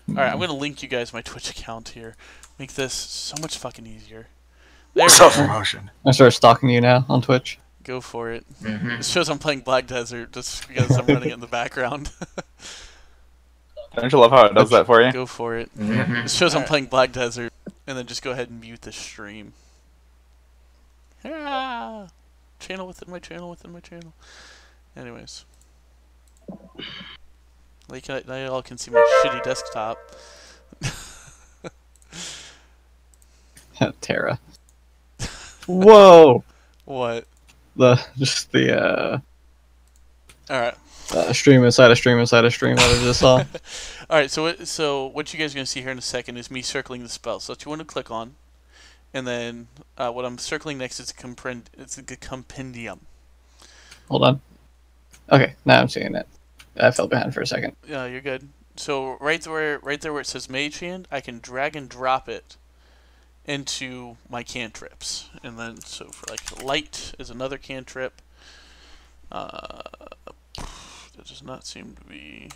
Alright, I'm going to link you guys my Twitch account here. Make this so much fucking easier. There we Self go. promotion. I start stalking you now on Twitch. Go for it. Mm-hmm. It shows I'm playing Black Desert just because I'm running it in the background. Don't you love how it does that for you? Go for it. Mm-hmm. It shows I'm Alright. playing Black Desert, and then just go ahead and mute the stream. Ah! Channel within my channel within my channel. Anyways. Like, now you all can see my shitty desktop. Terra. Whoa! What? The Alright. stream inside a stream inside a stream that I just saw. Alright, so what you guys are going to see here in a second is me circling the spell. So what you want to click on, and then what I'm circling next is a compendium. Hold on. Okay, now I'm seeing it. I fell behind for a second. Yeah, you're good. So right there where it says Mage Hand, I can drag and drop it into my cantrips. And then, so for like Light is another cantrip. That does not seem to be...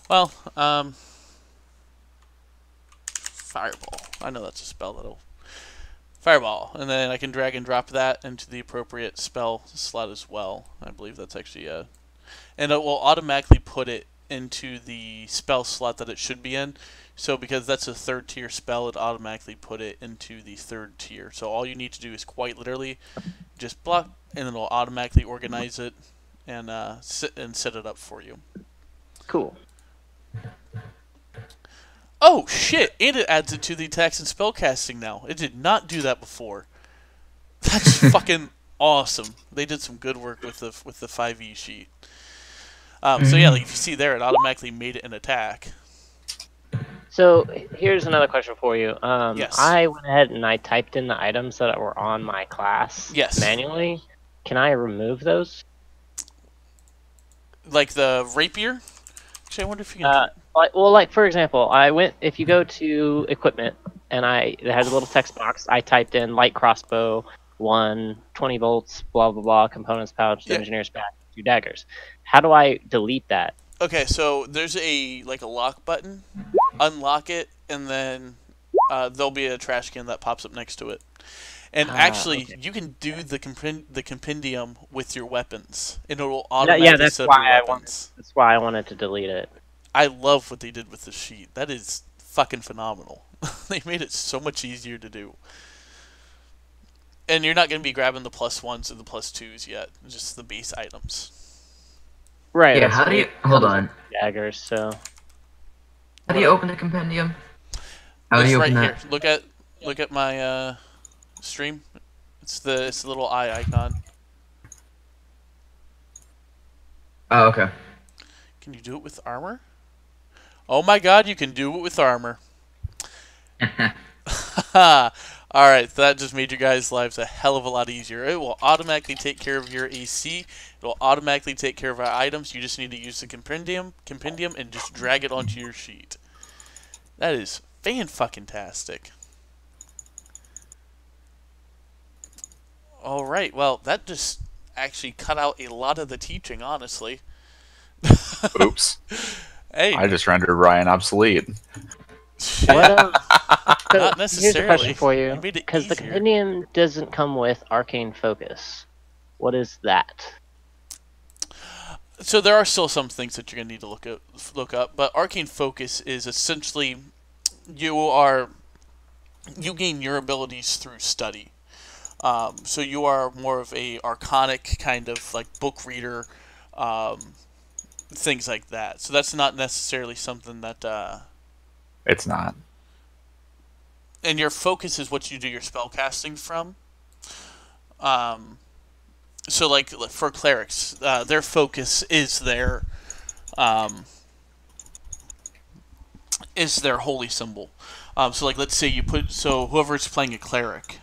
Well, Fireball. I know that's a spell that'll... Fireball. And then I can drag and drop that into the appropriate spell slot as well. I believe that's actually a... And it will automatically put it into the spell slot that it should be in. So because that's a 3rd tier spell, it automatically put it into the 3rd tier. So all you need to do is quite literally just block, and it'll automatically organize it and set it up for you. Cool. Oh shit! And it adds it to the attacks and spellcasting now. It did not do that before. That's fucking awesome. They did some good work with the 5e sheet. So yeah, like if you see there, it automatically made it an attack. So here's another question for you. Yes. I went ahead and I typed in the items that were on my class manually. Can I remove those? Like the rapier? Actually, I wonder if you can. Like for example, if you go to equipment and it has a little text box, I typed in light crossbow, 20 volts, blah blah blah, components pouch, engineer's pack, 2 daggers. How do I delete that? Okay, so there's a lock button. Unlock it, and then there'll be a trash can that pops up next to it. And actually, you can do the compendium with your weapons, and it will automatically set up your weapons. That's why I wanted to delete it. I love what they did with the sheet. That is fucking phenomenal. They made it so much easier to do. And you're not going to be grabbing the +1s and the +2s yet. Just the base items. Right. Yeah, how do you... Hold on. Daggers, so... How do you open the compendium? How do you open that? Here. Look at my stream. It's the little eye icon. Oh, okay. Can you do it with armor? Oh my god, you can do it with armor. Alright, that just made your guys' lives a hell of a lot easier. It will automatically take care of your AC. It will automatically take care of our items. You just need to use the compendium and just drag it onto your sheet. That is fan-fucking-tastic. Alright, well, that just actually cut out a lot of the teaching, honestly. Oops. Hey. I just rendered Ryan obsolete. What, Not necessarily. Here's a question for you. Because the compendium doesn't come with arcane focus. What is that? So there are still some things that you're going to need to look up, but arcane focus is essentially you gain your abilities through study. So you are more of a arcanic kind of like book reader, things like that. So that's not necessarily something that It's not. And your focus is what you do your spell casting from. So like for clerics, their focus is their holy symbol. So like let's say whoever's playing a cleric,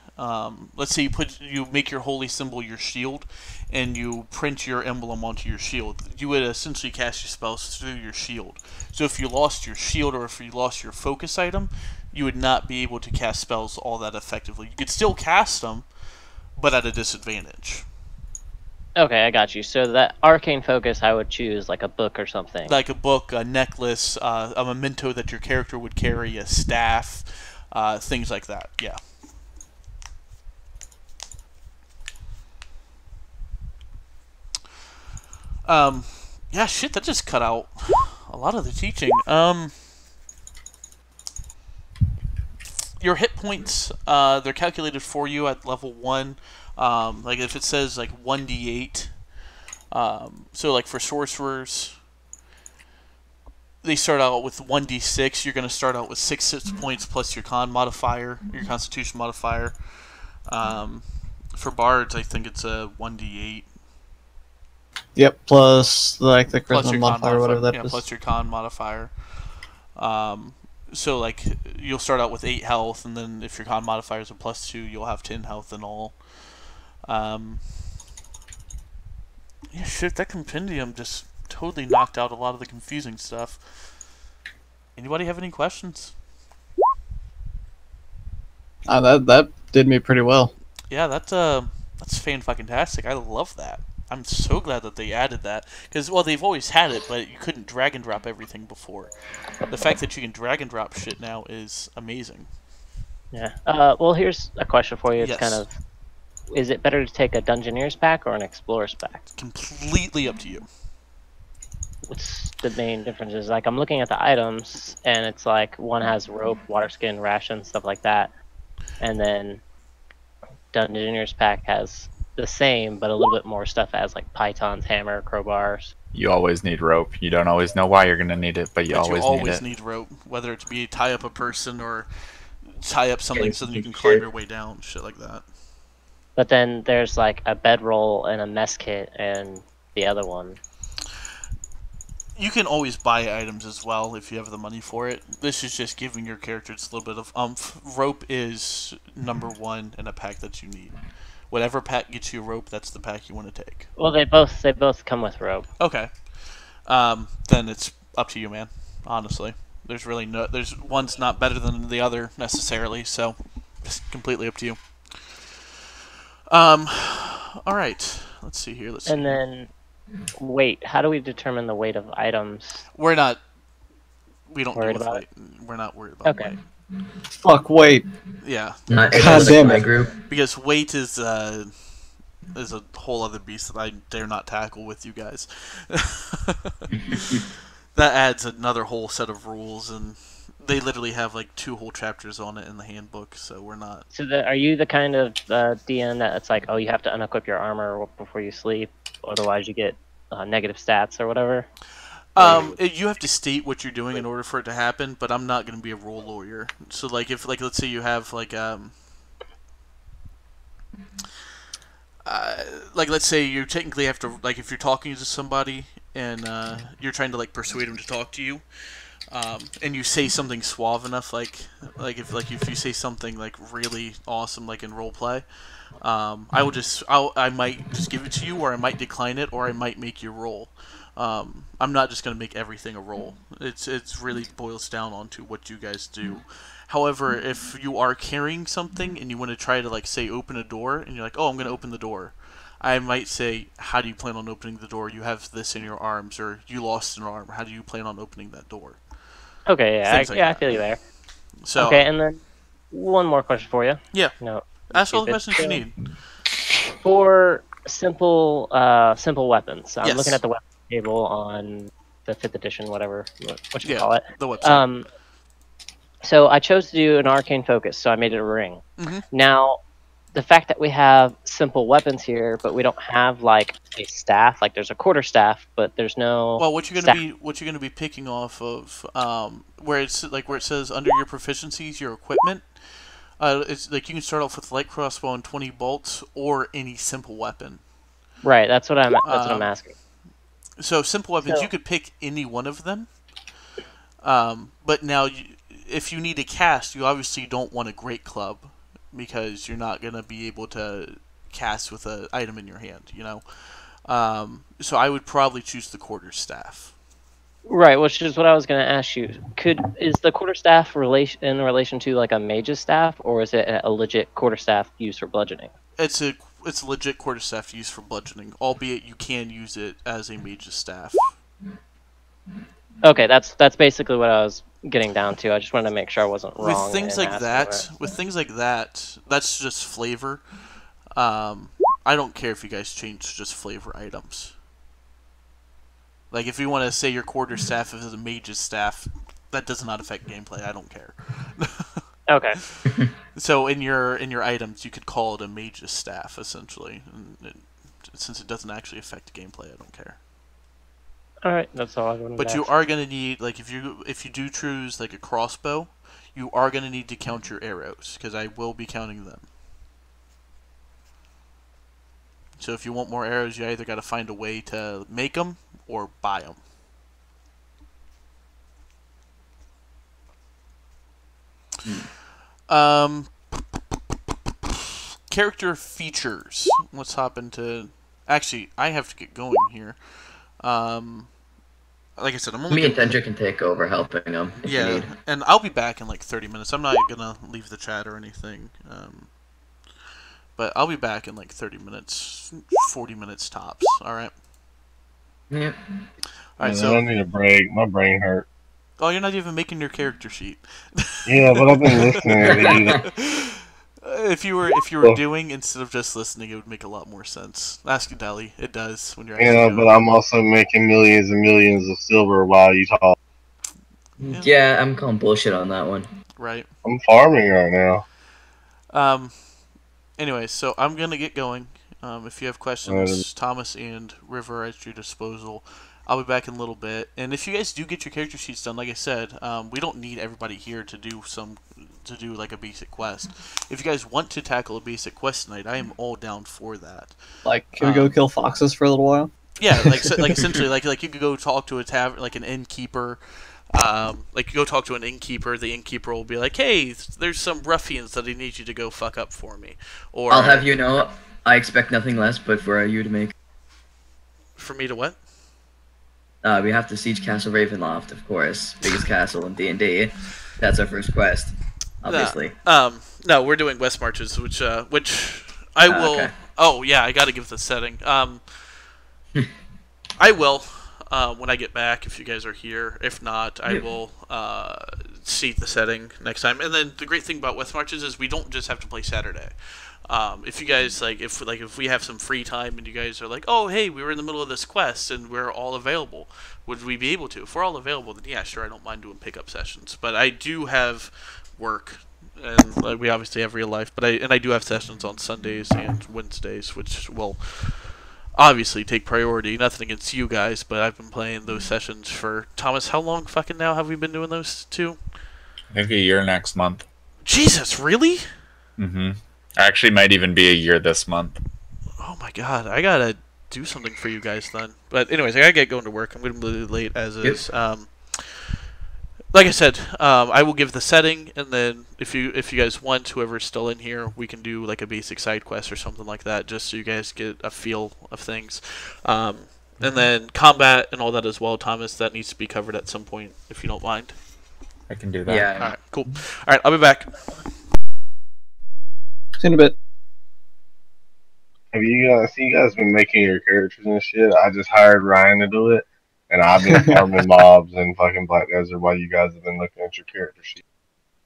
let's say you make your holy symbol your shield, and you print your emblem onto your shield. You would essentially cast your spells through your shield. So if you lost your shield or if you lost your focus item, you would not be able to cast spells all that effectively. You could still cast them, but at a disadvantage. Okay, I got you. So that arcane focus, I would choose like a book or something. Like a book, a necklace, a memento that your character would carry, a staff, things like that. Yeah. Yeah, shit, that just cut out a lot of the teaching. Your hit points, they're calculated for you at level 1. Like if it says like 1d8, so like for sorcerers, they start out with 1d6. You're going to start out with 6 hit points plus your con modifier, your constitution modifier. For bards, I think it's a 1d8. Yep, plus like the Plus charisma your con modifier, whatever that yeah, is. plus your con modifier. So like you'll start out with 8 health, and then if your con modifier is a +2, you'll have 10 health in all. Yeah, shit, that compendium just totally knocked out a lot of the confusing stuff. Anybody have any questions? That did me pretty well. Yeah, that's fan-fucking-tastic. I love that. I'm so glad that they added that. Because, well, they've always had it, but you couldn't drag and drop everything before. The fact that you can drag and drop shit now is amazing. Yeah. Well, here's a question for you. It's Yes. kind of, is it better to take a Dungeoneer's pack or an Explorer's pack? Completely up to you. What's the main differences? Like, I'm looking at the items, and it's like one has rope, water skin, ration, stuff like that, and then Dungeoneer's pack has the same, but a little bit more stuff as like pythons, hammer, crowbars. You always need rope. You don't always know why you're going to need it, but you always need it. Need rope, whether it be tie up a person or tie up something so that you can climb your way down, shit like that. But then there's like a bedroll and a mess kit and the other one. You can always buy items as well if you have the money for it. This is just giving your character just a little bit of oomph. Rope is number 1 in a pack that you need. Whatever pack gets you rope, that's the pack you want to take. Well, they both come with rope. Okay. Then it's up to you, man. Honestly, there's one's not better than the other necessarily, so it's completely up to you. All right. Let's see here. And then weight. How do we determine the weight of items? We don't Worried deal with about weight. We're not worried about Okay. weight. Fuck, wait. Yeah, Not God everyone's damn my it. group. because weight is a whole other beast that I dare not tackle with you guys. That adds another whole set of rules, and they literally have like 2 whole chapters on it in the handbook, so we're not. So are you the kind of DM that's like, oh, you have to unequip your armor before you sleep, otherwise you get negative stats or whatever? You have to state what you're doing in order for it to happen, but I'm not going to be a rule lawyer. So, like, if, like, let's say you have, like, let's say you technically have to, like, if you're talking to somebody and you're trying to, like, persuade them to talk to you, and you say something suave enough, like if you say something like really awesome, like in roleplay, I might just give it to you, or I might decline it, or I might make you roll. I'm not just gonna make everything a roll. It's really boils down onto what you guys do. However, if you are carrying something and you want to try to, like, say open a door, and you're like, oh, I'm gonna open the door, I might say, how do you plan on opening the door? You have this in your arms, or you lost an arm. How do you plan on opening that door? Okay, yeah, Things like I that. feel you there. So Okay, and then one more question for you. yeah, No, ask all the stupid. questions you need. For simple weapons, I'm Yes. looking at the weapon table on the 5th edition, whatever what you Yeah, call it. the website. So I chose to do an arcane focus, so I made it a ring. Mhm. Now, the fact that we have simple weapons here, but we don't have like a staff, like there's a quarterstaff, but there's no. Well, what you're gonna be picking off of, where it says under your proficiencies, your equipment. It's like you can start off with light crossbow and 20 bolts, or any simple weapon. Right, that's what I'm asking. So simple weapons, So- you could pick any one of them. But now, if you need a cast, you obviously don't want a great club, because you're not gonna be able to cast with an item in your hand, you know. So I would probably choose the quarterstaff. Right, which is what I was going to ask you. Is the quarterstaff in relation to like a mage's staff, or is it a legit quarterstaff used for bludgeoning? It's a it's legit quarterstaff used for bludgeoning, albeit you can use it as a mage's staff. Okay, that's basically what I was getting down to. I just wanted to make sure I wasn't wrong. With things like that, that's just flavor. I don't care if you guys change just flavor items. Like, if you want to say your quarterstaff is a mage's staff, that does not affect gameplay. I don't care. Okay. So in your items, you could call it a mage's staff, essentially. And since it doesn't actually affect gameplay, I don't care. All right, that's all I wanted. But you are gonna need, like, if you do choose like a crossbow, you are gonna need to count your arrows, because I will be counting them. So if you want more arrows, you either got to find a way to make them or buy them. Character features. Let's hop into. Actually, I have to get going here. Like I said, I'm only. Me and Dendra can take over helping them if you need. And I'll be back in like 30 minutes. I'm not gonna leave the chat or anything. But I'll be back in like 30 minutes, 40 minutes tops. All right. Yep. All right. So I need a break. My brain hurt. Oh, you're not even making your character sheet. Yeah, but I've been listening to you. If you were doing instead of just listening, it would make a lot more sense. Ask Deli. It does when you're. Yeah, but I'm also making millions and millions of silver while you talk. Yeah, I'm calling bullshit on that one. Right. I'm farming right now. Anyway, so I'm gonna get going. If you have questions, Thomas and River at your disposal. I'll be back in a little bit. And if you guys do get your character sheets done, like I said, we don't need everybody here to do like a basic quest. If you guys want to tackle a basic quest tonight, I am all down for that. Like, can we go kill foxes for a little while? Yeah, like essentially, like you could go talk to a tavern, like an innkeeper. Like you go talk to an innkeeper. The innkeeper will be like, "Hey, there's some ruffians that I need you to go fuck up for me." Or I'll have you know, I expect nothing less but for you to make. For me to what? We have to siege Castle Ravenloft, of course, biggest castle in D&D. That's our first quest, obviously. No, we're doing West Marches, which I will. Okay. Oh yeah, I got to give the setting. I will when I get back if you guys are here. If not, I will see the setting next time. And then the great thing about West Marches is we don't just have to play Saturday. If you guys if we have some free time and you guys are like, oh hey, we were in the middle of this quest and we're all available, would we be able to? If we're all available, then yeah, sure, I don't mind doing pickup sessions. But I do have work, and we obviously have real life. But I do have sessions on Sundays and Wednesdays, which will obviously take priority. Nothing against you guys, but I've been playing those sessions for Thomas. How long fucking now have we been doing those two? I think a year next month. Jesus, really? Mm-hmm. Actually, might even be a year this month. Oh my god, I gotta do something for you guys then. But anyways, I gotta get going to work. I'm gonna be late as is. Like I said, I will give the setting, and then if you guys want, whoever's still in here, we can do like a basic side quest or something like that, just so you guys get a feel of things. And then combat and all that as well, Thomas. That needs to be covered at some point, if you don't mind. I can do that. Yeah. All right, cool. All right, I'll be back. See you in a bit. Have you guys been making your characters and shit? I just hired Ryan to do it, and I've been farming mobs in fucking Black Desert while you guys have been looking at your character sheet.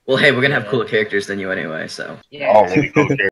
Well, hey, we're gonna have cooler characters than you anyway, so. All really cool characters.